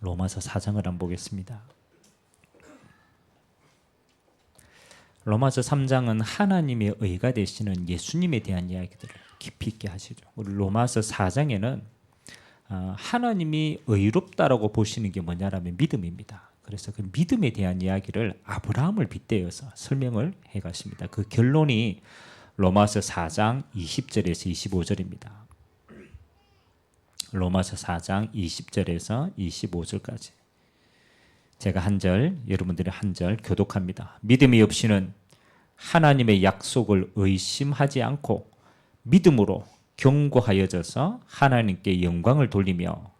로마서 4장을 한번 보겠습니다. 로마서 3장은 하나님의 의가 되시는 예수님에 대한 이야기들을 깊이 있게 하시죠. 우리 로마서 4장에는 하나님이 의롭다라고 보시는 게 뭐냐라면 믿음입니다. 그래서 그 믿음에 대한 이야기를 아브라함을 빗대어서 설명을 해가십니다. 그 결론이 로마서 4장 20절에서 25절입니다. 로마서 4장 20절에서 25절까지 제가 한 절, 여러분들이 한 절 교독합니다. 믿음이 없이는 하나님의 약속을 의심하지 않고 믿음으로 견고하여져서 하나님께 영광을 돌리며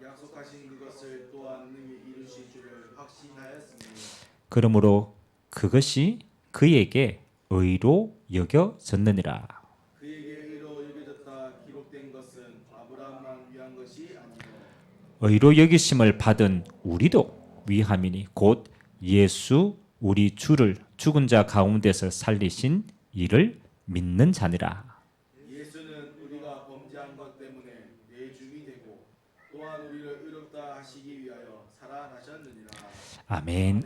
약속하신 그것을 또한 능히 이루실 줄을 확신하였으니 그러므로 그것이 그에게 의로 여겨졌느니라. 그에게 의로 여겨졌다 기록된 것은 아브라함만 위한 것이 아니요 의로 여기심을 받은 우리도 위함이니 곧 예수 우리 주를 죽은 자 가운데서 살리신 이를 믿는 자니라. 예수는 우리가 범죄한 것 때문에 내줌이 되고 또한 우리를 의롭다 하시기 위하여 살아나셨느니라. 아멘.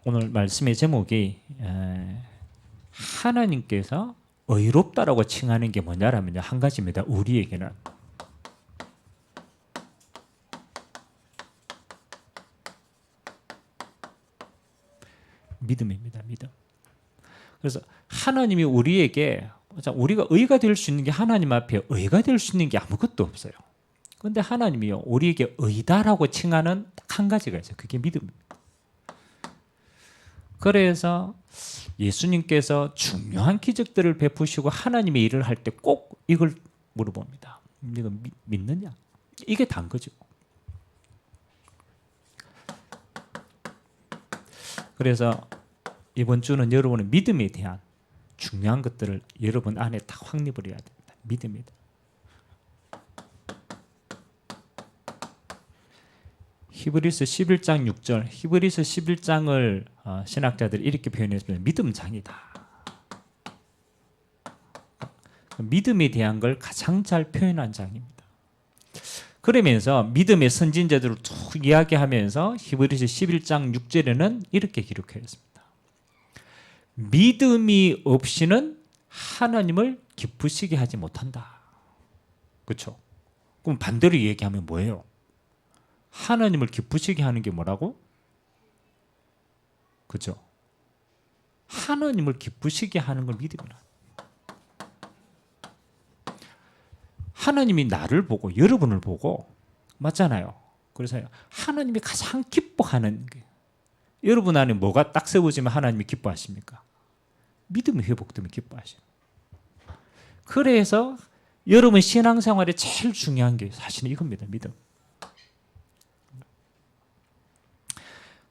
오늘 말씀의 제목이 하나님께서 의롭다라고 칭하는 게 뭐냐라면 한 가지입니다. 우리에게는 믿음입니다. 믿음. 그래서 하나님이 우리에게 우리가 의가 될 수 있는 게 하나님 앞에 의가 될 수 있는 게 아무것도 없어요. 그런데 하나님이요 우리에게 의다라고 칭하는 딱 한 가지가 있어요. 그게 믿음입니다. 그래서 예수님께서 중요한 기적들을 베푸시고 하나님의 일을 할 때 꼭 이걸 물어봅니다. 네가 믿느냐? 이게 단 거죠. 그래서 이번 주는 여러분의 믿음에 대한 중요한 것들을 여러분 안에 다 확립을 해야 됩니다. 믿음이다. 히브리서 11장 6절 히브리서 11장을 신학자들이 이렇게 표현했습니다. 믿음장이다. 믿음에 대한 걸 가장 잘 표현한 장입니다. 그러면서 믿음의 선진자들을 쭉 이야기하면서 히브리서 11장 6절에는 이렇게 기록하였습니다. 믿음이 없이는 하나님을 기쁘시게 하지 못한다. 그렇죠? 그럼 반대로 얘기하면 뭐예요? 하나님을 기쁘시게 하는 게 뭐라고? 그렇죠? 하나님을 기쁘시게 하는 걸 믿음이라. 하나님이 나를 보고 여러분을 보고 맞잖아요. 그래서 하나님이 가장 기뻐하는 게 여러분 안에 뭐가 딱 세워지면 하나님이 기뻐하십니까? 믿음이 회복되면 기뻐하셔요. 그래서 여러분 신앙생활에 제일 중요한 게 사실은 이겁니다. 믿음.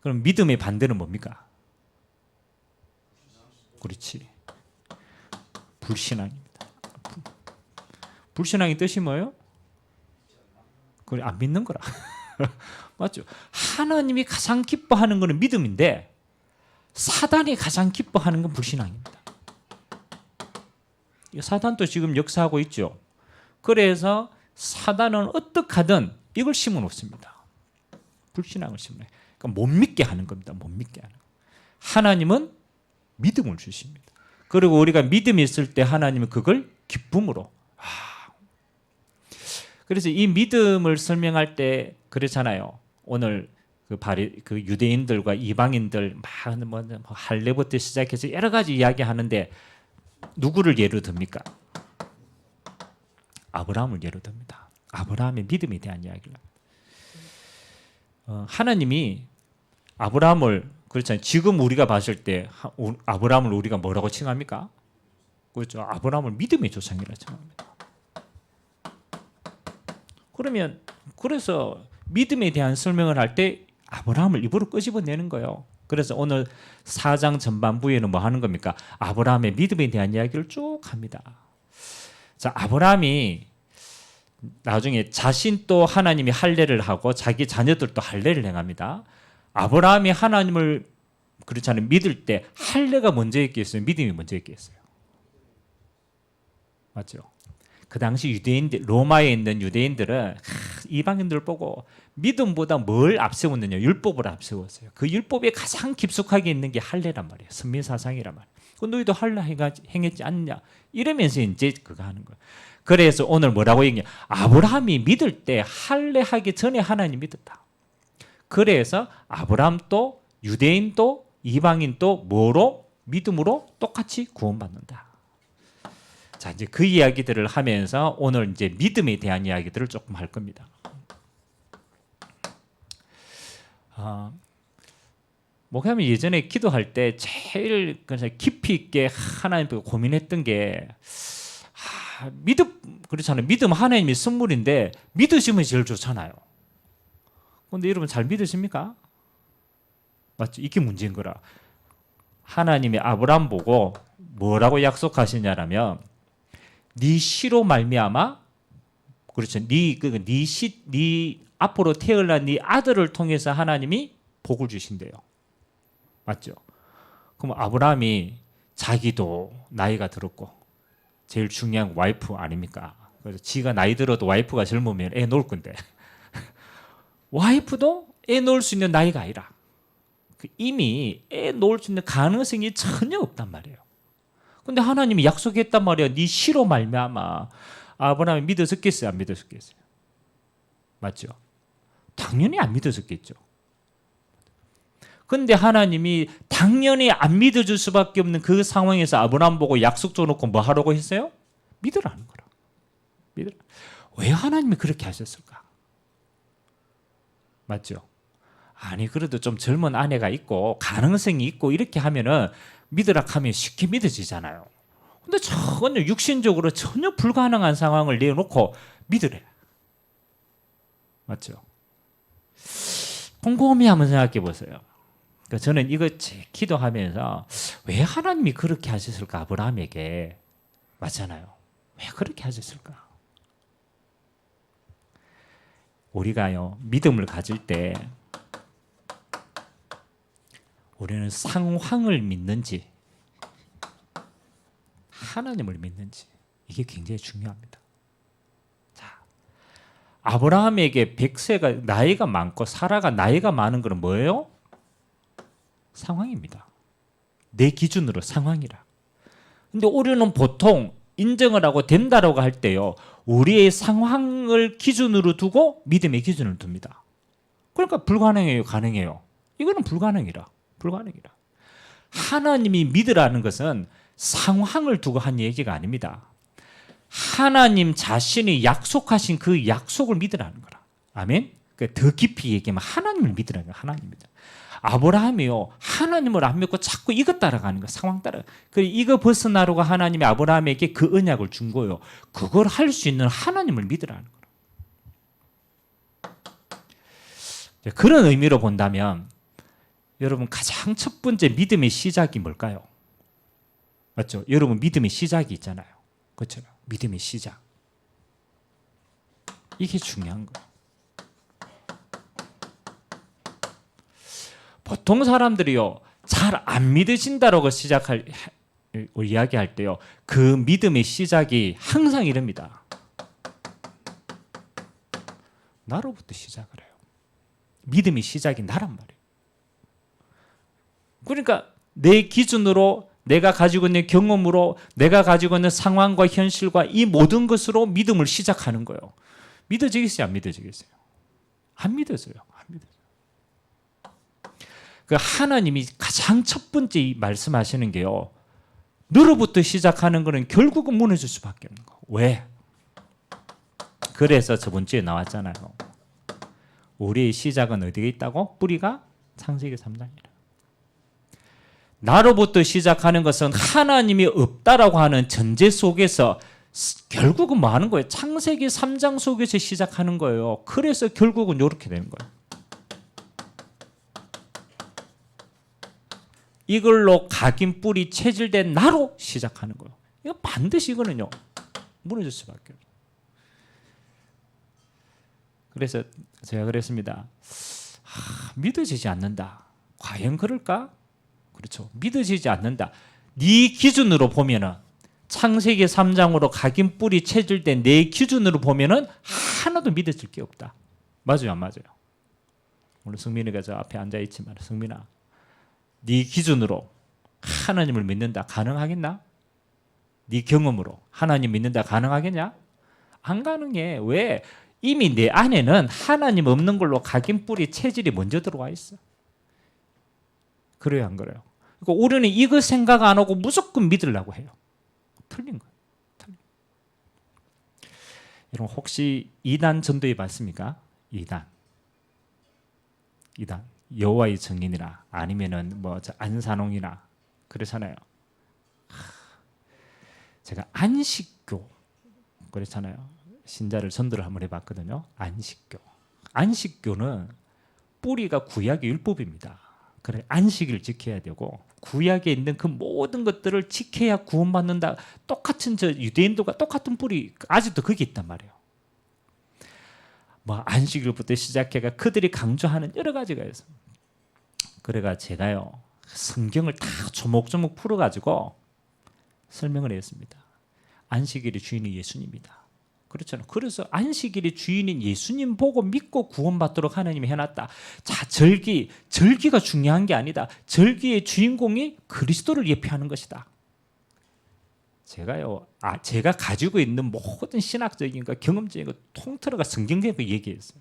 그럼 믿음의 반대는 뭡니까? 그렇지. 불신앙입니다. 불신앙의 뜻이 뭐예요? 그걸 안 믿는 거라. 맞죠? 하나님이 가장 기뻐하는 것은 믿음인데 사단이 가장 기뻐하는 건 불신앙입니다. 사단도 지금 역사하고 있죠. 그래서 사단은 어떻게 하든 이걸 심어놓습니다. 불신앙을 심어요. 그러니까 못 믿게 하는 겁니다. 못 믿게 하는. 하나님은 믿음을 주십니다. 그리고 우리가 믿음이 있을 때 하나님은 그걸 기쁨으로. 그래서 이 믿음을 설명할 때 그렇잖아요. 오늘 그 유대인들과 이방인들 막 할례부터 시작해서 여러 가지 이야기하는데 누구를 예로 듭니까? 아브라함을 예로 듭니다. 아브라함의 믿음에 대한 이야기를. 하나님이 아브라함을 그렇잖아요. 지금 우리가 봤을 때 아브라함을 우리가 뭐라고 칭합니까? 그렇죠. 아브라함을 믿음의 조상이라 칭합니다. 그러면 그래서 믿음에 대한 설명을 할 때 아브라함을 입으로 끄집어내는 거예요. 그래서 오늘 4장 전반부에는 뭐 하는 겁니까? 아브라함의 믿음에 대한 이야기를 쭉 합니다. 자, 아브라함이 나중에 자신도 하나님이 할례를 하고 자기 자녀들도 할례를 행합니다. 아브라함이 하나님을 그렇잖아요. 믿을 때 할례가 먼저 있겠어요? 믿음이 먼저 있겠어요? 맞죠? 그 당시 유대인들, 로마에 있는 유대인들은 이방인들 보고 믿음보다 뭘 앞세웠느냐? 율법을 앞세웠어요. 그 율법에 가장 깊숙하게 있는 게 할례란 말이에요. 선민사상이란 말이에요. 그 너희도 할례 행했지 않냐? 이러면서 이제 그거 하는 거예요. 그래서 오늘 뭐라고 얘기해? 아브라함이 믿을 때 할례하기 전에 하나님 믿었다. 그래서 아브라함도 유대인도 이방인도 뭐로? 믿음으로 똑같이 구원받는다. 자, 이제 그 이야기들을 하면서 오늘 이제 믿음에 대한 이야기들을 조금 할 겁니다. 목사님이 예전에 기도할 때 제일 깊이 있게 하나님께 고민했던 게 믿음, 그렇잖아요. 믿음 하나님의 선물인데 믿으시면 제일 좋잖아요. 그런데 여러분 잘 믿으십니까? 맞죠? 이게 문제인 거라. 하나님이 아브라함 보고 뭐라고 약속하시냐라면 네 씨로 말미암아, 그렇죠. 네 앞으로 태어난 네 아들을 통해서 하나님이 복을 주신대요. 맞죠? 그럼 아브라함이 자기도 나이가 들었고 제일 중요한 와이프 아닙니까? 그래서 지가 나이 들어도 와이프가 젊으면 애 놓을 건데 와이프도 애 놓을 수 있는 나이가 아니라 이미 애 놓을 수 있는 가능성이 전혀 없단 말이에요. 근데 하나님이 약속했단 말이에요. 네 씨로 말미암아. 아브라함이 믿었겠어요? 안 믿었겠어요? 맞죠? 당연히 안 믿었겠죠. 근데 하나님이 당연히 안 믿어줄 수밖에 없는 그 상황에서 아브라함 보고 약속 줘놓고 뭐 하라고 했어요? 믿으라는 거라. 믿으라. 왜 하나님이 그렇게 하셨을까? 맞죠? 아니 그래도 좀 젊은 아내가 있고 가능성이 있고 이렇게 하면은 믿으라 하면 쉽게 믿어지잖아요. 근데 전혀 육신적으로 전혀 불가능한 상황을 내놓고 믿으래. 맞죠? 곰곰이 한번 생각해 보세요. 그러니까 저는 이거 기도하면서 왜 하나님이 그렇게 하셨을까? 아브라함에게. 맞잖아요. 왜 그렇게 하셨을까? 우리가요 믿음을 가질 때 우리는 상황을 믿는지 하나님을 믿는지 이게 굉장히 중요합니다. 자, 아브라함에게 100세가 나이가 많고 사라가 나이가 많은 건 뭐예요? 상황입니다. 내 기준으로 상황이라. 근데 우리는 보통 인정을 하고 된다라고 할 때요 우리의 상황을 기준으로 두고 믿음의 기준을 둡니다. 그러니까 불가능해요, 가능해요? 이거는 불가능이라. 하나님이 믿으라는 것은 상황을 두고 한 얘기가 아닙니다. 하나님 자신이 약속하신 그 약속을 믿으라는 거라. 아멘? 더 깊이 얘기하면 하나님을 믿으라는 거야. 하나님 믿으라. 아브라함이요 하나님을 안 믿고 자꾸 이것 따라가는 거야. 상황 따라. 그래 이거 벗어나려고 하나님이 아브라함에게 그 언약을 준 거예요. 그걸 할 수 있는 하나님을 믿으라는 거라. 그런 의미로 본다면 여러분 가장 첫 번째 믿음의 시작이 뭘까요? 맞죠? 여러분 믿음의 시작이 있잖아요. 그렇죠? 믿음의 시작. 이게 중요한 거예요. 보통 사람들이요 잘 안 믿으신다라고 이야기할 때요 그 믿음의 시작이 항상 이럽니다. 나로부터 시작을 해요. 믿음의 시작이 나란 말이에요. 그러니까 내 기준으로 내가 가지고 있는 경험으로 내가 가지고 있는 상황과 현실과 이 모든 것으로 믿음을 시작하는 거예요. 믿어지겠어요? 안 믿어지겠어요? 안 믿어져요. 그 하나님이 가장 첫 번째 말씀하시는 게요. 너로부터 시작하는 거는 결국은 무너질 수밖에 없는 거. 왜? 그래서 저번 주에 나왔잖아요. 우리의 시작은 어디에 있다고? 뿌리가 창세기 3장이라. 나로부터 시작하는 것은 하나님이 없다라고 하는 전제 속에서 결국은 뭐 하는 거예요? 창세기 3장 속에서 시작하는 거예요. 그래서 결국은 이렇게 되는 거예요. 이걸로 각인 뿌리 체질된 나로 시작하는 거예요. 이거 반드시 이거는요 무너질 수밖에 없어요. 그래서 제가 그랬습니다. 믿어지지 않는다. 과연 그럴까? 그렇죠. 믿어지지 않는다. 네 기준으로 보면은 창세기 3장으로 각인 뿌리 채질 때 내 기준으로 보면은 하나도 믿어질 게 없다. 맞아요, 안 맞아요? 오늘 성민이가 저 앞에 앉아 있지만 성민아, 네 기준으로 하나님을 믿는다 가능하겠나? 네 경험으로 하나님 믿는다 가능하겠냐? 안 가능해. 왜? 이미 내 안에는 하나님 없는 걸로 각인 뿌리 체질이 먼저 들어와 있어. 그래요, 안 그래요? 그러니까 우리는 이거 생각 안 하고 무조건 믿으려고 해요. 틀린 거예요. 여러분 혹시 이단 전도해 봤습니까? 이단 여호와의 증인이나 아니면은 뭐 안산홍이나 그렇잖아요. 제가 안식교 그렇잖아요. 신자를 전도를 한번 해봤거든요. 안식교는 뿌리가 구약의 율법입니다. 그래 안식일을 지켜야 되고 구약에 있는 그 모든 것들을 지켜야 구원받는다. 똑같은 저 유대인들과 똑같은 뿌리 아직도 거기 있단 말이에요. 뭐 안식일부터 시작해가 그들이 강조하는 여러 가지가 있어요. 그래가 제가요 성경을 다 조목조목 풀어가지고 설명을 했습니다. 안식일의 주인이 예수님이다. 그렇잖아요. 그래서 안식일의 주인인 예수님 보고 믿고 구원받도록 하나님이 해놨다. 자, 절기가 중요한 게 아니다. 절기의 주인공이 그리스도를 예표하는 것이다. 제가 가지고 있는 모든 신학적인 거, 경험적인 거 통틀어가 성경적인 거 얘기했어요.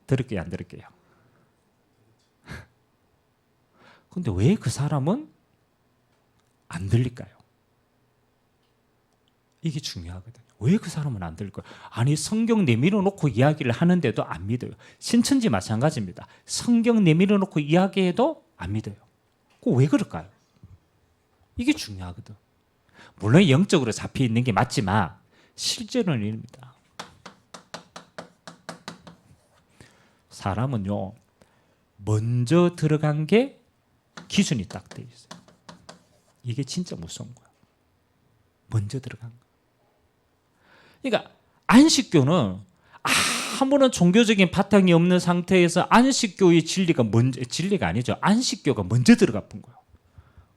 들을게요, 안 들을게요? 근데 왜 그 사람은 안 들릴까요? 이게 중요하거든요. 왜 그 사람은 안 들릴까요? 아니 성경 내밀어 놓고 이야기를 하는데도 안 믿어요. 신천지 마찬가지입니다. 성경 내밀어 놓고 이야기해도 안 믿어요. 왜 그럴까요? 이게 중요하거든. 물론 영적으로 잡혀 있는 게 맞지만 실제로는 이릅니다. 사람은요 먼저 들어간 게 기준이 딱 돼 있어요. 이게 진짜 무서운 거야. 먼저 들어간 거. 그러니까 안식교는 아무런 종교적인 바탕이 없는 상태에서 안식교의 진리가 아니죠. 안식교가 먼저 들어간 거예요.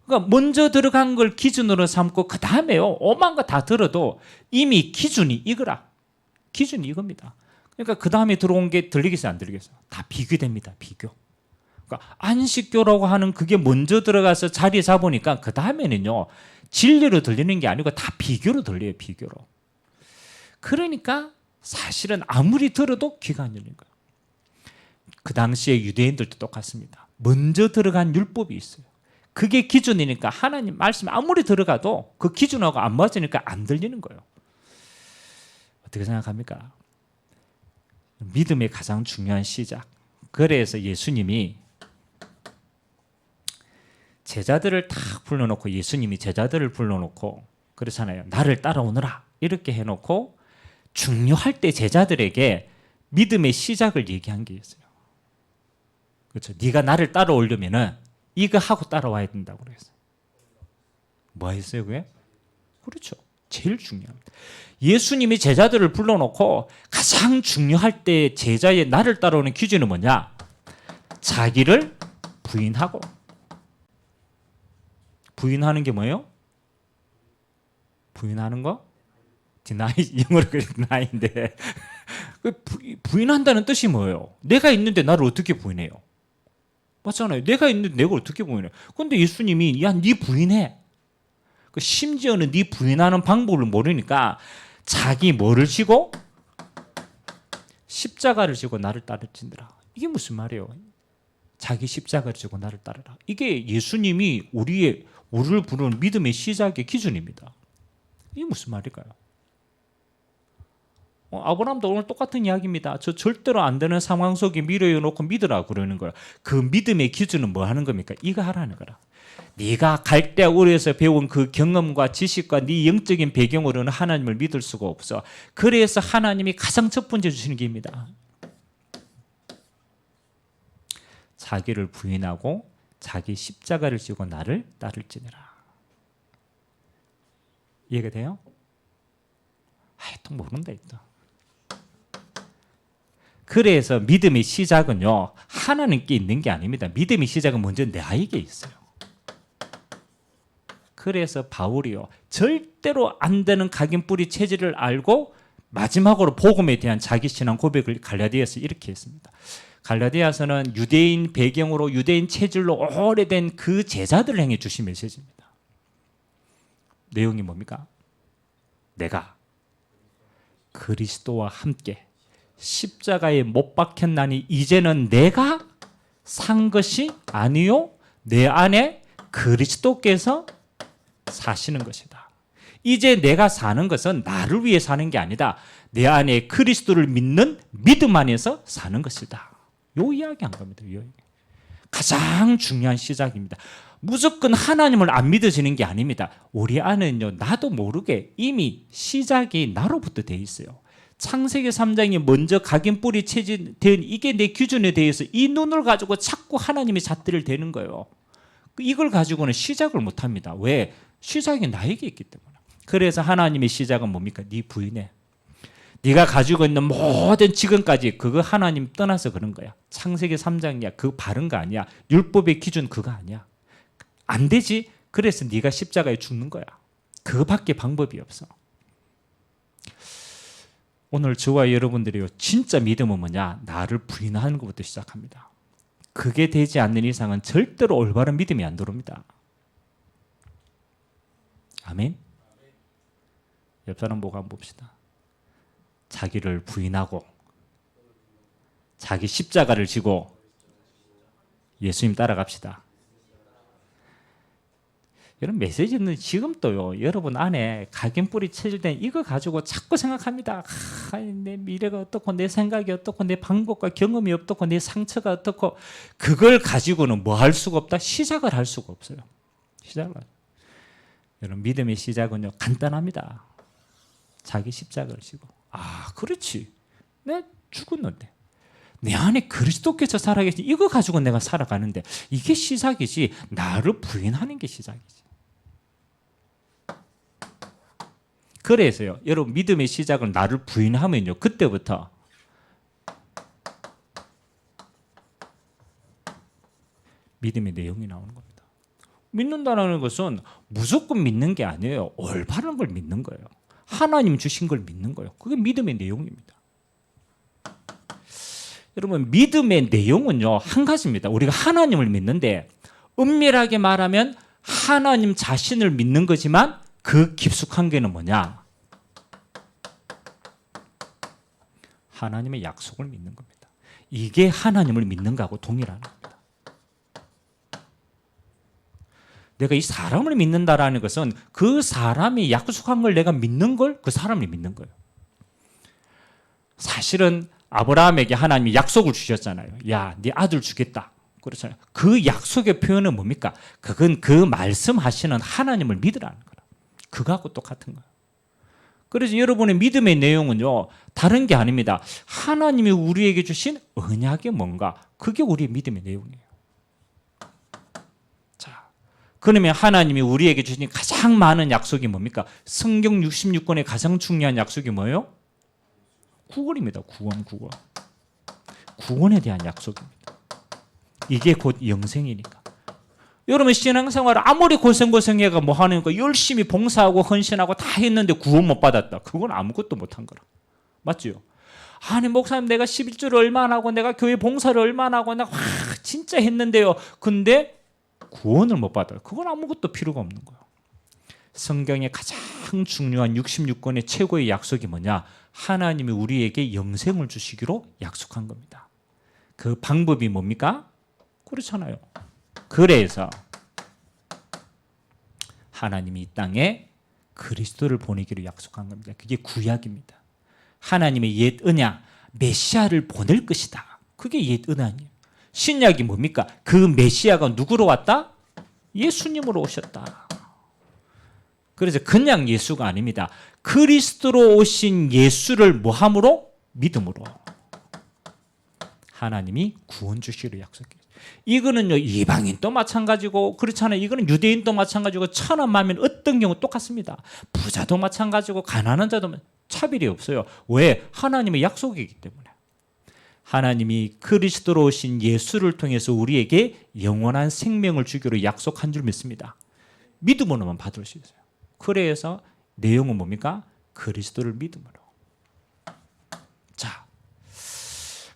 그러니까 먼저 들어간 걸 기준으로 삼고 그 다음에요 오만 거 다 들어도 이미 기준이 이거라. 기준이 이겁니다. 그러니까 그 다음에 들어온 게 들리겠어요, 안 들리겠어요? 다 비교됩니다. 비교. 그러니까 안식교라고 하는 그게 먼저 들어가서 자리 잡으니까 그 다음에는요 진리로 들리는 게 아니고 다 비교로 들려요. 비교로. 그러니까 사실은 아무리 들어도 귀가 안 열린 거예요. 그 당시에 유대인들도 똑같습니다. 먼저 들어간 율법이 있어요. 그게 기준이니까 하나님 말씀 아무리 들어가도 그 기준하고 안 맞으니까 안 들리는 거예요. 어떻게 생각합니까? 믿음의 가장 중요한 시작. 그래서 예수님이 제자들을 딱 불러놓고 예수님이 제자들을 불러놓고 그렇잖아요. 나를 따라오너라 이렇게 해놓고 중요할 때 제자들에게 믿음의 시작을 얘기한 게 있어요. 그렇죠. 네가 나를 따라오려면은 이거 하고 따라와야 된다고 그랬어요. 뭐 했어요 그게? 그렇죠. 제일 중요합니다. 예수님이 제자들을 불러놓고 가장 중요할 때 제자의 나를 따라오는 기준은 뭐냐? 자기를 부인하고. 부인하는 게 뭐예요? 부인하는 거? deny, 영어로 deny인데 부인한다는 뜻이 뭐예요? 내가 있는데 나를 어떻게 부인해요? 맞잖아요. 내가 있는데 내가 어떻게 부인해요? 그런데 예수님이 야, 네 부인해. 심지어는 네 부인하는 방법을 모르니까 자기 뭐를 지고? 십자가를 지고 나를 따르지니라. 이게 무슨 말이에요? 자기 십자가를 지고 나를 따르라. 이게 예수님이 우리를 부르는 믿음의 시작의 기준입니다. 이게 무슨 말일까요? 아브라함도 오늘 똑같은 이야기입니다. 저 절대로 안 되는 상황 속에 밀어놓고 믿으라 그러는 거예요. 그 믿음의 기준은 뭐 하는 겁니까? 이거 하라는 거라. 네가 갈대아 우르에서 배운 그 경험과 지식과 네 영적인 배경으로는 하나님을 믿을 수가 없어. 그래서 하나님이 가장 첫 번째 주시는 길입니다. 자기를 부인하고 자기 십자가를 지고 나를 따를지니라. 이해가 돼요? 또 모른다 또. 그래서 믿음의 시작은요 하나님께 있는 게 아닙니다. 믿음의 시작은 먼저 나에게 있어요. 그래서 바울이요 절대로 안 되는 각인 뿌리 체질을 알고 마지막으로 복음에 대한 자기 신앙 고백을 갈라디아서 이렇게 했습니다. 갈라디아서는 유대인 배경으로 유대인 체질로 오래된 그 제자들을 향해 주신 메시지입니다. 내용이 뭡니까? 내가 그리스도와 함께 십자가에 못 박혔나니 이제는 내가 산 것이 아니요 내 안에 그리스도께서 사시는 것이다. 이제 내가 사는 것은 나를 위해 사는 게 아니다. 내 안에 그리스도를 믿는 믿음 안에서 사는 것이다. 요 이야기한 겁니다. 요 이야기. 가장 중요한 시작입니다. 무조건 하나님을 안 믿어지는 게 아닙니다. 우리 안에는요 나도 모르게 이미 시작이 나로부터 돼 있어요. 창세기 3장이 먼저 각인 뿌리 체질된 이게 내 기준에 대해서 이 눈을 가지고 자꾸 하나님의 잣대를 대는 거예요. 이걸 가지고는 시작을 못합니다. 왜? 시작이 나에게 있기 때문에. 그래서 하나님의 시작은 뭡니까? 네 부인해. 네가 가지고 있는 모든 지금까지 그거 하나님 떠나서 그런 거야. 창세기 3장이야. 그거 바른 거 아니야. 율법의 기준 그거 아니야. 안 되지? 그래서 네가 십자가에 죽는 거야. 그거밖에 방법이 없어. 오늘 저와 여러분들이요 진짜 믿음은 뭐냐? 나를 부인하는 것부터 시작합니다. 그게 되지 않는 이상은 절대로 올바른 믿음이 안 들어옵니다. 아멘. 옆 사람 보고 한번 봅시다. 자기를 부인하고 자기 십자가를 지고 예수님 따라갑시다. 이런 메시지는 지금 또요 여러분 안에 각인 뿌리 체질된 이거 가지고 자꾸 생각합니다. 내 미래가 어떻고 내 생각이 어떻고 내 방법과 경험이 어떻고 내 상처가 어떻고 그걸 가지고는 뭐 할 수가 없다. 시작을 할 수가 없어요. 시작을. 여러분 믿음의 시작은요 간단합니다. 자기 십자가를 지고 그렇지. 내가 죽었는데 내 안에 그리스도께서 살아계신 이거 가지고 내가 살아가는데 이게 시작이지 나를 부인하는 게 시작이지. 그래서요 여러분 믿음의 시작은 나를 부인하면요 그때부터 믿음의 내용이 나오는 겁니다. 믿는다는 것은 무조건 믿는 게 아니에요. 올바른 걸 믿는 거예요. 하나님 주신 걸 믿는 거예요. 그게 믿음의 내용입니다. 여러분 믿음의 내용은요 한 가지입니다. 우리가 하나님을 믿는데 엄밀하게 말하면 하나님 자신을 믿는 거지만 그 깊숙한 게는 뭐냐? 하나님의 약속을 믿는 겁니다. 이게 하나님을 믿는 거하고 동일한 겁니다. 내가 이 사람을 믿는다라는 것은 그 사람이 약속한 걸 내가 믿는 걸 그 사람을 믿는 거예요. 사실은 아브라함에게 하나님이 약속을 주셨잖아요. 야, 네 아들 주겠다. 그렇잖아요. 그 약속의 표현은 뭡니까? 그건 그 말씀하시는 하나님을 믿으라는 거예요. 그거하고 똑같은 거예요. 그래서 여러분의 믿음의 내용은요 다른 게 아닙니다. 하나님이 우리에게 주신 언약이 뭔가 그게 우리의 믿음의 내용이에요. 자, 그러면 하나님이 우리에게 주신 가장 많은 약속이 뭡니까? 성경 66권의 가장 중요한 약속이 뭐예요? 구원입니다. 구원. 구원에 대한 약속입니다. 이게 곧 영생이니까. 여러분 신앙생활 아무리 고생해가 뭐 하는 거 열심히 봉사하고 헌신하고 다 했는데 구원 못 받았다. 그건 아무것도 못한 거라. 맞죠? 아니 목사님 내가 11조를 얼마나 하고 내가 교회 봉사를 얼마나 하고 내가 진짜 했는데요. 근데 구원을 못 받아요. 그건 아무것도 필요가 없는 거예요. 성경의 가장 중요한 66권의 최고의 약속이 뭐냐? 하나님이 우리에게 영생을 주시기로 약속한 겁니다. 그 방법이 뭡니까? 그렇잖아요. 그래서 하나님이 이 땅에 그리스도를 보내기로 약속한 겁니다. 그게 구약입니다. 하나님의 옛 언약, 메시아를 보낼 것이다. 그게 옛 언약이에요. 신약이 뭡니까? 그 메시아가 누구로 왔다? 예수님으로 오셨다. 그래서 그냥 예수가 아닙니다. 그리스도로 오신 예수를 뭐함으로? 믿음으로. 하나님이 구원 주시기로 약속해요. 이거는요 이방인도 마찬가지고 그렇잖아요. 이거는 유대인도 마찬가지고 천한 만민 어떤 경우 똑같습니다. 부자도 마찬가지고 가난한 자도 차별이 없어요. 왜? 하나님의 약속이기 때문에. 하나님이 그리스도로 오신 예수를 통해서 우리에게 영원한 생명을 주기로 약속한 줄 믿습니다. 믿음으로만 받을 수 있어요. 그래서 내용은 뭡니까? 그리스도를 믿음으로. 자,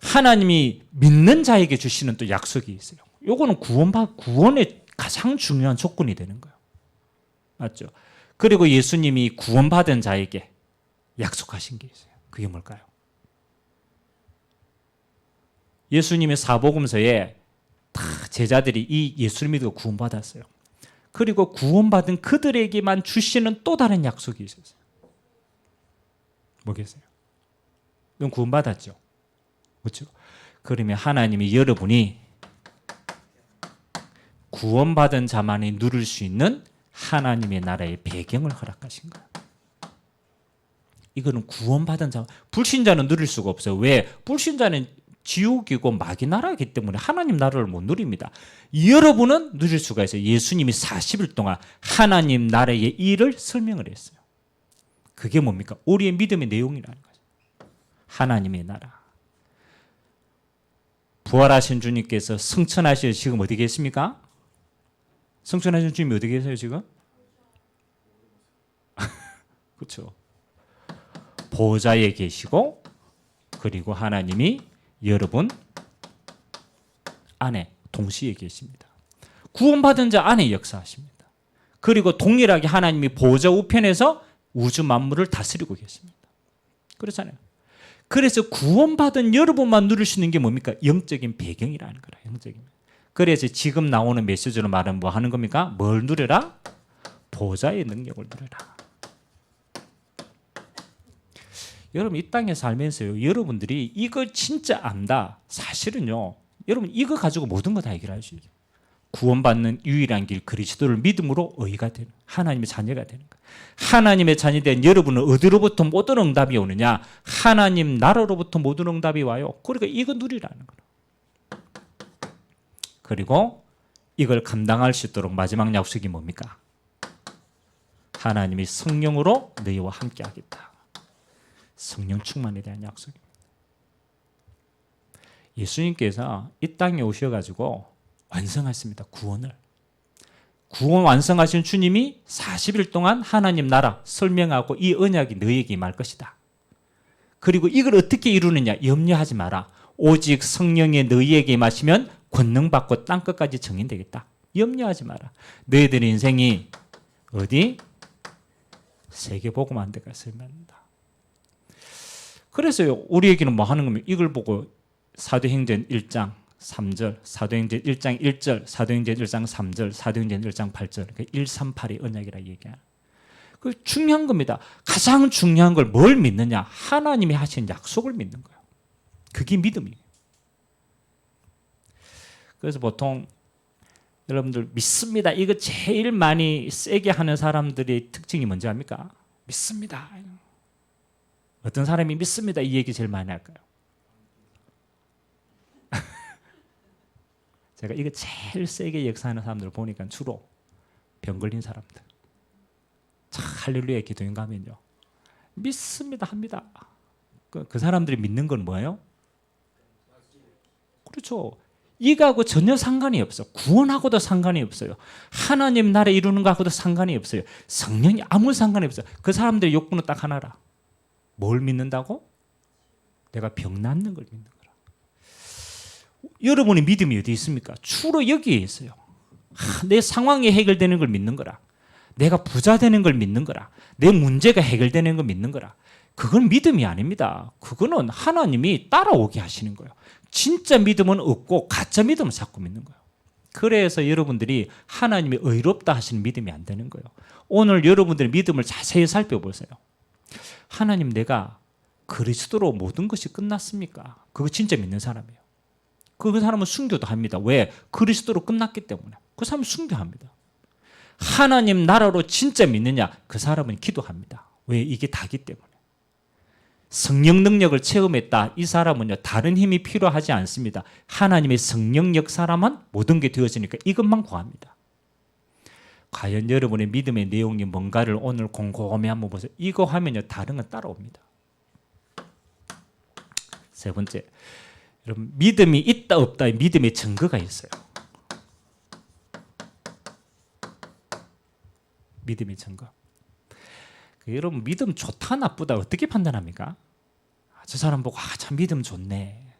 하나님이 믿는 자에게 주시는 또 약속이 있어요. 요거는 구원의 가장 중요한 조건이 되는 거예요. 맞죠? 그리고 예수님이 구원받은 자에게 약속하신 게 있어요. 그게 뭘까요? 예수님의 사복음서에 다 제자들이 이 예수를 믿고 구원받았어요. 그리고 구원받은 그들에게만 주시는 또 다른 약속이 있었어요. 뭐겠어요? 넌 구원받았죠? 그렇죠? 그러면 하나님이 여러분이 구원받은 자만이 누릴 수 있는 하나님의 나라의 배경을 허락하신 거예요. 이거는 구원받은 자, 불신자는 누릴 수가 없어요. 왜? 불신자는 지옥이고 마귀 나라이기 때문에 하나님 나라를 못 누립니다. 여러분은 누릴 수가 있어요. 예수님이 40일 동안 하나님 나라의 일을 설명을 했어요. 그게 뭡니까? 우리의 믿음의 내용이라는 거죠. 하나님의 나라. 부활하신 주님께서 승천하셔서 지금 어디 계십니까? 승천하신 주님이 어디 계세요 지금? 그렇죠. 보좌에 계시고 그리고 하나님이 여러분 안에 동시에 계십니다. 구원받은 자 안에 역사하십니다. 그리고 동일하게 하나님이 보좌 우편에서 우주 만물을 다스리고 계십니다. 그렇잖아요. 그래서 구원받은 여러분만 누릴 수 있는 게 뭡니까? 영적인 배경이라는 거라. 영적인. 그래서 지금 나오는 메시지로 말은 뭐 하는 겁니까? 뭘 누려라? 보좌의 능력을 누려라. 여러분 이 땅에 살면서요. 여러분들이 이거 진짜 안다. 사실은요. 여러분 이거 가지고 모든 거 다 해결할 수 있어요. 구원받는 유일한 길 그리스도를 믿음으로 의가 되는 하나님의 자녀가 되는 거예요. 하나님의 자녀 된 여러분은 어디로부터 모든 응답이 오느냐? 하나님 나라로부터 모든 응답이 와요. 그러니까 이거 누리라는 거예요. 그리고 이걸 감당할 수 있도록 마지막 약속이 뭡니까? 하나님이 성령으로 너희와 함께 하겠다. 성령 충만에 대한 약속입니다. 예수님께서 이 땅에 오셔가지고 완성하십니다. 구원을. 구원 완성하신 주님이 40일 동안 하나님 나라 설명하고 이 언약이 너희에게 임할 것이다. 그리고 이걸 어떻게 이루느냐? 염려하지 마라. 오직 성령이 너희에게 임하시면 권능받고 땅끝까지 정인되겠다. 염려하지 마라. 너희들의 인생이 어디? 세계복음 한 데가 설명한다. 그래서요. 우리에게는 뭐 하는 겁니까? 이걸 보고 사도행전 1장 3절, 사도행전 1장 1절, 사도행전 1장 3절, 사도행전 1장 8절, 그러니까 138의 언약이라 얘기하는. 그 중요한 겁니다. 가장 중요한 걸 뭘 믿느냐? 하나님이 하신 약속을 믿는 거예요. 그게 믿음이에요. 그래서 보통 여러분들 믿습니다. 이거 제일 많이 세게 하는 사람들의 특징이 뭔지 압니까? 믿습니다. 어떤 사람이 믿습니다. 이 얘기 제일 많이 할까요? 제가 이거 제일 세게 역사하는 사람들을 보니까 주로 병 걸린 사람들. 참 할렐루야 기도인 가면요. 믿습니다 합니다. 그 사람들이 믿는 건 뭐예요? 그렇죠. 이거하고 전혀 상관이 없어. 구원하고도 상관이 없어요. 하나님 나라 이루는 거하고도 상관이 없어요. 성령이 아무 상관이 없어요. 그 사람들의 욕구는 딱 하나라. 뭘 믿는다고? 내가 병 낫는 걸 믿는 거라. 여러분의 믿음이 어디 있습니까? 주로 여기에 있어요. 내 상황이 해결되는 걸 믿는 거라. 내가 부자 되는 걸 믿는 거라. 내 문제가 해결되는 걸 믿는 거라. 그건 믿음이 아닙니다. 그거는 하나님이 따라오게 하시는 거예요. 진짜 믿음은 없고 가짜 믿음을 자꾸 믿는 거예요. 그래서 여러분들이 하나님이 의롭다 하시는 믿음이 안 되는 거예요. 오늘 여러분들의 믿음을 자세히 살펴보세요. 하나님 내가 그리스도로 모든 것이 끝났습니까? 그거 진짜 믿는 사람이에요. 그 사람은 순교도 합니다. 왜? 그리스도로 끝났기 때문에. 그 사람은 순교합니다. 하나님 나라로 진짜 믿느냐? 그 사람은 기도합니다. 왜? 이게 다기 때문에. 성령 능력을 체험했다. 이 사람은요, 다른 힘이 필요하지 않습니다. 하나님의 성령 역사라만 모든 게 되어지니까 이것만 구합니다. 과연 여러분의 믿음의 내용이 뭔가를 오늘 곰곰이 한번 보세요. 이거 하면요, 다른 건 따라옵니다. 세 번째, 여러분 믿음이 있다 없다 믿음의 증거가 있어요. 믿음의 증거. 여러분 믿음 좋다 나쁘다 어떻게 판단합니까? 저 사람 보고 참 믿음 좋네.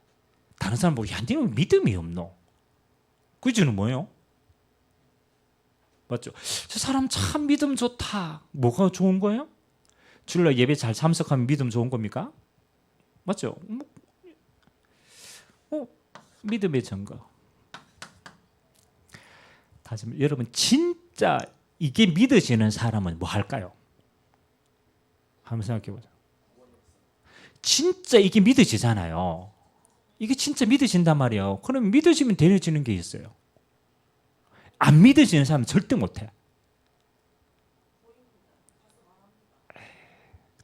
다른 사람 보고 야 니는 믿음이 없노. 그 주는 뭐예요? 맞죠? 저 사람 참 믿음 좋다. 뭐가 좋은 거예요? 주일날 예배 잘 참석하면 믿음 좋은 겁니까? 맞죠? 믿음의 증거. 다시 여러분 진짜 이게 믿어지는 사람은 뭐 할까요? 한번 생각해 보자. 진짜 이게 믿어지잖아요. 이게 진짜 믿어진단 말이에요. 그럼 믿어지면 되어지는 게 있어요. 안 믿어지는 사람은 절대 못해.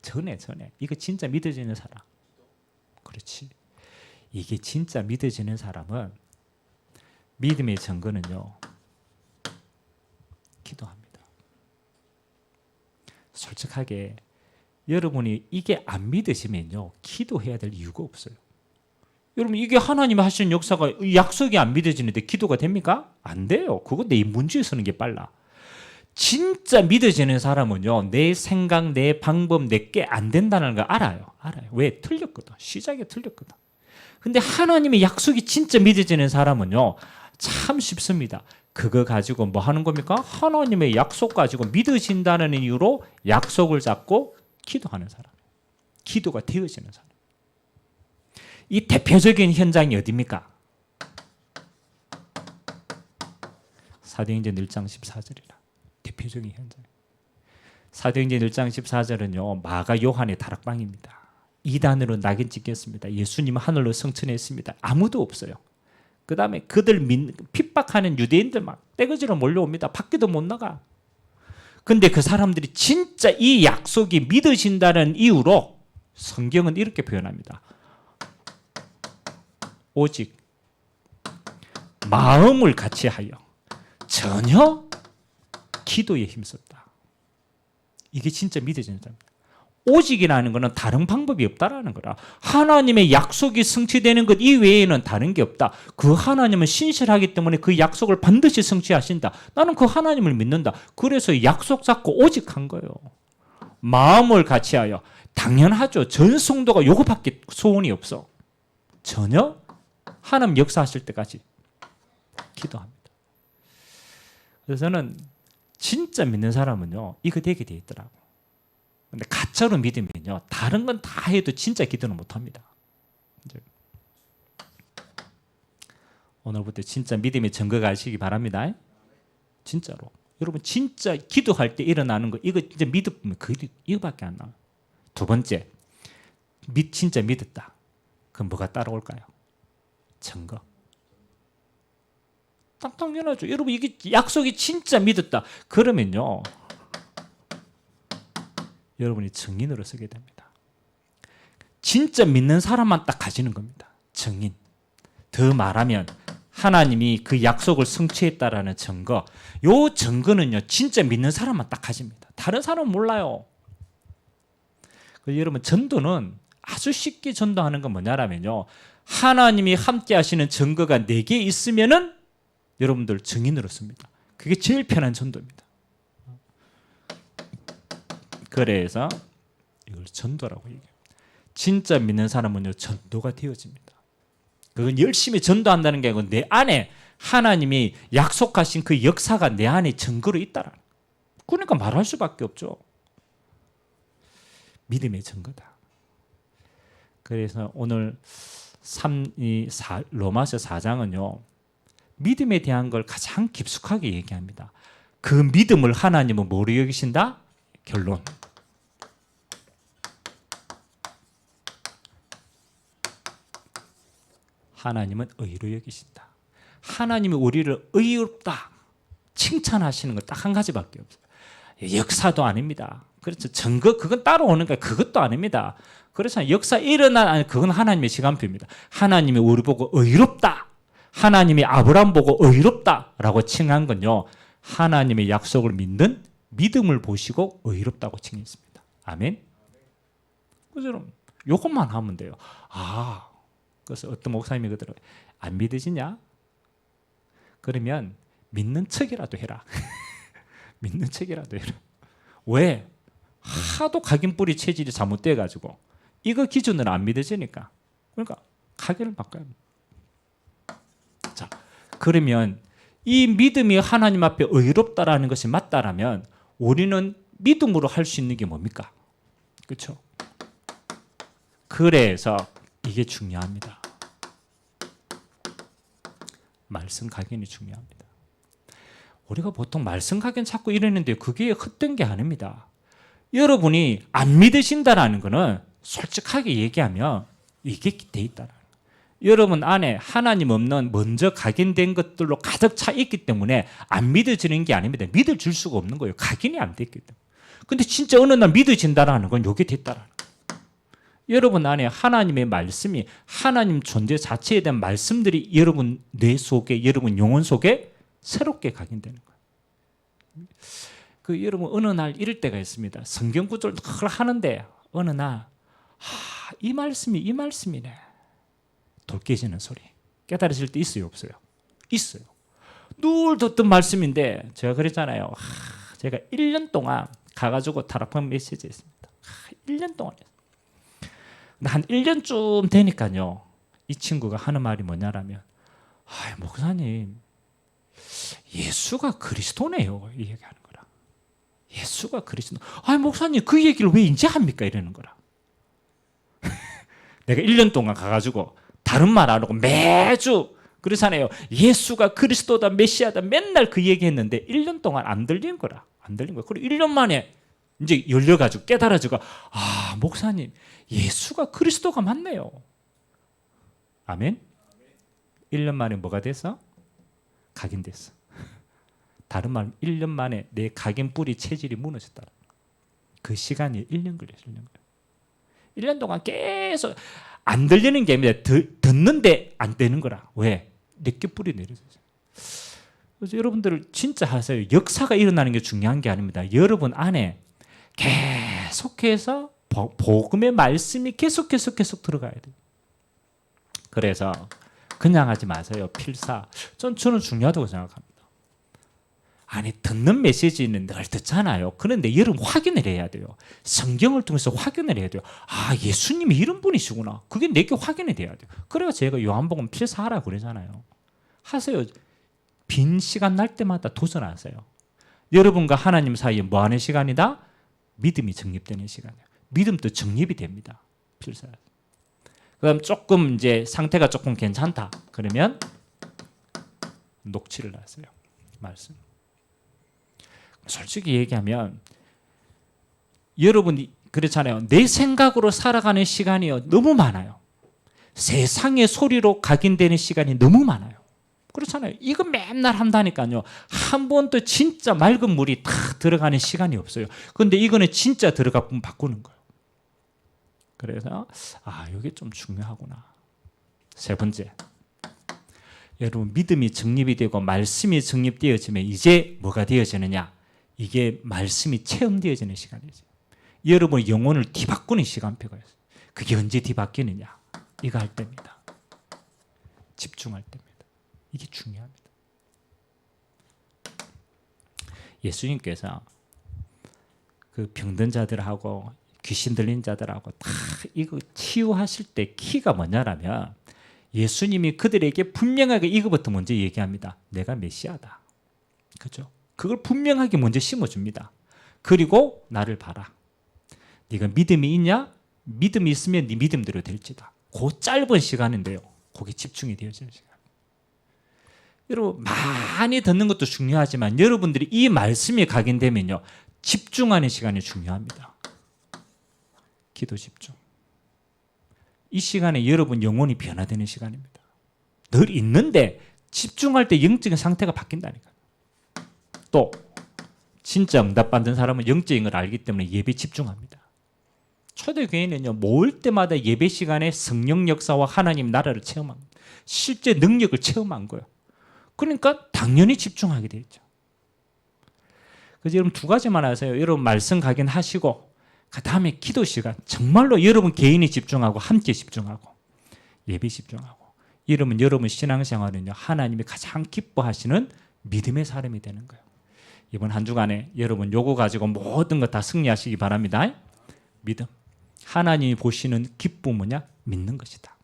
전에 이거 진짜 믿어지는 사람. 그렇지. 이게 진짜 믿어지는 사람은 믿음의 증거는요. 기도합니다. 솔직하게 여러분이 이게 안 믿으시면요. 기도해야 될 이유가 없어요. 여러분 이게 하나님이 하시는 역사가 약속이 안 믿어지는데 기도가 됩니까? 안 돼요. 그거 내 문제에 서는 게 빨라. 진짜 믿어지는 사람은요. 내 생각, 내 방법, 내게 안 된다는 걸 알아요. 왜? 틀렸거든. 시작에 틀렸거든. 근데 하나님의 약속이 진짜 믿어지는 사람은요. 참 쉽습니다. 그거 가지고 뭐 하는 겁니까? 하나님의 약속 가지고 믿어진다는 이유로 약속을 잡고 기도하는 사람. 기도가 되어지는 사람. 이 대표적인 현장이 어디입니까? 사도행전 1장 14절이라. 대표적인 현장. 사도행전 1장 14절은요. 마가 요한의 다락방입니다. 이단으로 낙인 찍혔습니다. 예수님은 하늘로 승천했습니다. 아무도 없어요. 그 다음에 그들 핍박하는 유대인들 막 떼거지로 몰려옵니다. 밖에도 못 나가. 근데 그 사람들이 진짜 이 약속이 믿어진다는 이유로 성경은 이렇게 표현합니다. 오직 마음을 같이 하여 전혀 기도에 힘썼다. 이게 진짜 믿어지는 사람입니다. 오직이라는 것은 다른 방법이 없다라는 거라. 하나님의 약속이 성취되는 것 이외에는 다른 게 없다. 그 하나님은 신실하기 때문에 그 약속을 반드시 성취하신다. 나는 그 하나님을 믿는다. 그래서 약속 잡고 오직한 거예요. 마음을 같이 하여. 당연하죠. 전 성도가 요거밖에 소원이 없어. 전혀 하나님 역사하실 때까지 기도합니다. 그래서 저는 진짜 믿는 사람은요. 이거 되게 돼 있더라고. 근데 가짜로 믿으면요. 다른 건 다 해도 진짜 기도는 못합니다. 오늘부터 진짜 믿음의 증거가 하시기 바랍니다. 진짜로. 여러분 진짜 기도할 때 일어나는 거 이거 진짜 믿으면 이거밖에 안 나와요. 두 번째, 진짜 믿었다. 그럼 뭐가 따라올까요? 증거. 딱 당연하죠. 여러분 이게 약속이 진짜 믿었다. 그러면요. 여러분이 증인으로 서게 됩니다. 진짜 믿는 사람만 딱 가지는 겁니다. 증인. 더 말하면 하나님이 그 약속을 성취했다라는 증거. 요 증거는요. 진짜 믿는 사람만 딱 가집니다. 다른 사람은 몰라요. 그래서 여러분 전도는 아주 쉽게 전도하는 건 뭐냐라면요. 하나님이 함께 하시는 증거가 내게 있으면은 여러분들 증인으로 씁니다. 그게 제일 편한 전도입니다. 그래서 이걸 전도라고 얘기해요. 진짜 믿는 사람은요. 전도가 되어집니다. 그건 열심히 전도한다는 게 아니고 내 안에 하나님이 약속하신 그 역사가 내 안에 증거로 있다라. 그러니까 말할 수밖에 없죠. 믿음의 증거다. 그래서 오늘 로마서 4장은요. 믿음에 대한 걸 가장 깊숙하게 얘기합니다. 그 믿음을 하나님은 뭐로 여기신다? 결론. 하나님은 의로 여기신다. 하나님이 우리를 의롭다 칭찬하시는 건 딱 한 가지밖에 없어요. 역사도 아닙니다. 그렇죠. 증거 그건 따라오는 거예요. 그것도 아닙니다. 그래서 역사 일어난 그건 하나님의 시간표입니다. 하나님이 우리 보고 의롭다. 하나님이 아브라함 보고 의롭다라고 칭한 건요. 하나님의 약속을 믿는 믿음을 보시고 의롭다고 칭했습니다. 아멘. 그래서 요것만 하면 돼요. 그래서 어떤 목사님이 그러더라고요. 안 믿으시냐? 그러면 믿는 척이라도 해라. 믿는 척이라도 해라. 왜? 하도 각인뿌리 체질이 잘못돼가지고 이거 기준으로 안 믿어지니까. 그러니까 각인을 바꿔야 합니다. 자, 그러면 이 믿음이 하나님 앞에 의롭다라는 것이 맞다라면 우리는 믿음으로 할 수 있는 게 뭡니까? 그렇죠? 그래서 이게 중요합니다. 말씀 각인이 중요합니다. 우리가 보통 말씀 각인 찾고 이러는데 그게 헛된 게 아닙니다. 여러분이 안 믿으신다라는 것은 솔직하게 얘기하면 이게 돼 있다라는 거예요. 여러분 안에 하나님 없는 먼저 각인된 것들로 가득 차 있기 때문에 안 믿어지는 게 아닙니다. 믿어질 수가 없는 거예요. 각인이 안 됐기 때문에. 근데 진짜 어느 날 믿어진다라는 건 이게 됐다라는 거예요. 여러분 안에 하나님의 말씀이 하나님 존재 자체에 대한 말씀들이 여러분 뇌 속에 여러분 영혼 속에 새롭게 각인되는 거예요. 그 여러분 어느 날 이럴 때가 있습니다. 성경 구절을 늘 하는데 어느 날 이 말씀이 이 말씀이네. 돌 깨지는 소리. 깨달으실 때 있어요, 없어요? 있어요. 늘 듣던 말씀인데 제가 그랬잖아요. 제가 1년 동안 가가지고 타락한 메시지 했습니다. 1년 동안. 한 1년쯤 되니까요. 이 친구가 하는 말이 뭐냐라면 목사님 예수가 그리스도네요. 이 얘기하는 거라. 예수가 그리스도. 목사님 그 얘기를 왜 이제 합니까? 이러는 거라. 내가 1년 동안 가가지고 다른 말 안 하고 매주 그렇잖아요. 예수가 그리스도다 메시아다 맨날 그 얘기했는데 1년 동안 안 들린 거라. 안 들린 거야. 그리고 1년 만에 이제 열려가지고 깨달아지고 목사님 예수가 그리스도가 맞네요. 아멘. 1년 만에 뭐가 됐어? 각인됐어. 다른 말로 1년 만에 내 각인 뿌리 체질이 무너졌다. 그 시간이 1년 걸렸어요. 1년 걸렸어요. 1년 동안 계속 안 들리는 게 아니라 듣는데 안 되는 거라. 왜? 내게 뿌리 내려졌어요. 그래서 여러분들 진짜 하세요. 역사가 일어나는 게 중요한 게 아닙니다. 여러분 안에 계속해서 복음의 말씀이 계속 들어가야 돼요. 그래서 그냥 하지 마세요. 필사. 저는 중요하다고 생각합니다. 아니 듣는 메시지는 늘 듣잖아요. 그런데 여러분 확인을 해야 돼요. 성경을 통해서 확인을 해야 돼요. 예수님이 이런 분이시구나. 그게 내게 확인이 돼야 돼요. 그래서 제가 요한복음 필사하라고 그러잖아요. 하세요. 빈 시간 날 때마다 도전하세요. 여러분과 하나님 사이에 뭐 하는 시간이다? 믿음이 정립되는 시간이에요. 믿음도 정립이 됩니다. 필사. 그럼 조금 이제 상태가 조금 괜찮다. 그러면 녹취를 하세요. 말씀. 솔직히 얘기하면 여러분이 그렇잖아요. 내 생각으로 살아가는 시간이 너무 많아요. 세상의 소리로 각인되는 시간이 너무 많아요. 그렇잖아요. 이거 맨날 한다니까요. 한 번도 진짜 맑은 물이 탁 들어가는 시간이 없어요. 그런데 이거는 진짜 들어가 보면 바꾸는 거예요. 그래서 이게 좀 중요하구나. 세 번째. 여러분 믿음이 정립이 되고 말씀이 정립되어지면 이제 뭐가 되어지느냐? 이게 말씀이 체험되어지는 시간이죠. 여러분 영혼을 뒤바꾸는 시간표가 있어요. 그게 언제 뒤바뀌느냐? 이거 할 때입니다. 집중할 때입니다. 이게 중요합니다. 예수님께서 그 병든 자들하고 귀신 들린 자들하고 다 이거 치유하실 때 키가 뭐냐라면 예수님이 그들에게 분명하게 이거부터 먼저 얘기합니다. 내가 메시아다. 그죠? 그걸 분명하게 먼저 심어줍니다. 그리고 나를 봐라. 네가 믿음이 있냐? 믿음이 있으면 네 믿음대로 될지다. 그 짧은 시간인데요. 거기에 집중이 되어지는 시간. 여러분 많이 듣는 것도 중요하지만 여러분들이 이 말씀이 각인되면요. 집중하는 시간이 중요합니다. 기도 집중. 이 시간에 여러분 영혼이 변화되는 시간입니다. 늘 있는데 집중할 때 영적인 상태가 바뀐다니까요. 또 진짜 응답받는 사람은 영적인 걸 알기 때문에 예배 집중합니다. 초대교회는요. 모일 때마다 예배 시간에 성령 역사와 하나님 나라를 체험합니다. 실제 능력을 체험한 거예요. 그러니까 당연히 집중하게 돼 있죠. 그래서 여러분 두 가지만 하세요. 여러분 말씀 각인하시고 그 다음에 기도 시간 정말로 여러분 개인이 집중하고 함께 집중하고 예배 집중하고 이러면 여러분 신앙생활은요 하나님이 가장 기뻐하시는 믿음의 사람이 되는 거예요. 이번 한 주간에 여러분 요거 가지고 모든 것 다 승리하시기 바랍니다. 믿음. 하나님이 보시는 기쁨은 뭐냐? 믿는 것이다.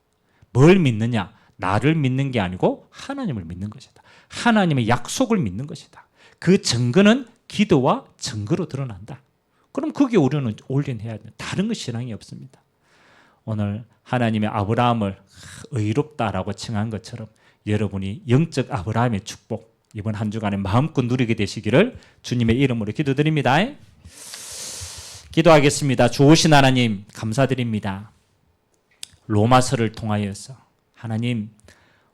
뭘 믿느냐? 나를 믿는 게 아니고 하나님을 믿는 것이다. 하나님의 약속을 믿는 것이다. 그 증거는 기도와 증거로 드러난다. 그럼 거기에 우리는 올인해야 돼. 다른 것 신앙이 없습니다. 오늘 하나님의 아브라함을 의롭다라고 칭한 것처럼 여러분이 영적 아브라함의 축복 이번 한 주간에 마음껏 누리게 되시기를 주님의 이름으로 기도드립니다. 기도하겠습니다. 좋으신 하나님 감사드립니다. 로마서를 통하여서 하나님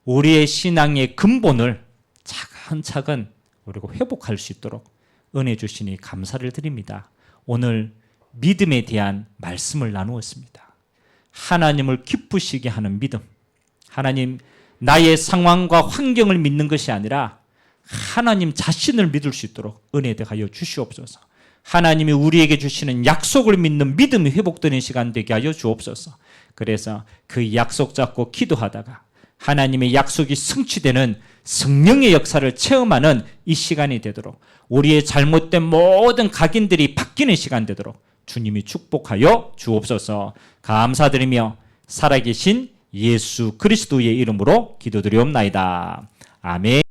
우리의 신앙의 근본을 차근차근 우리가 회복할 수 있도록 은혜 주시니 감사를 드립니다. 오늘 믿음에 대한 말씀을 나누었습니다. 하나님을 기쁘시게 하는 믿음. 하나님 나의 상황과 환경을 믿는 것이 아니라 하나님 자신을 믿을 수 있도록 은혜 되하여 주시옵소서. 하나님이 우리에게 주시는 약속을 믿는 믿음이 회복되는 시간 되게 하여 주옵소서. 그래서 그 약속 잡고 기도하다가 하나님의 약속이 성취되는 성령의 역사를 체험하는 이 시간이 되도록 우리의 잘못된 모든 각인들이 바뀌는 시간 되도록 주님이 축복하여 주옵소서. 감사드리며 살아계신 예수 그리스도의 이름으로 기도드리옵나이다. 아멘.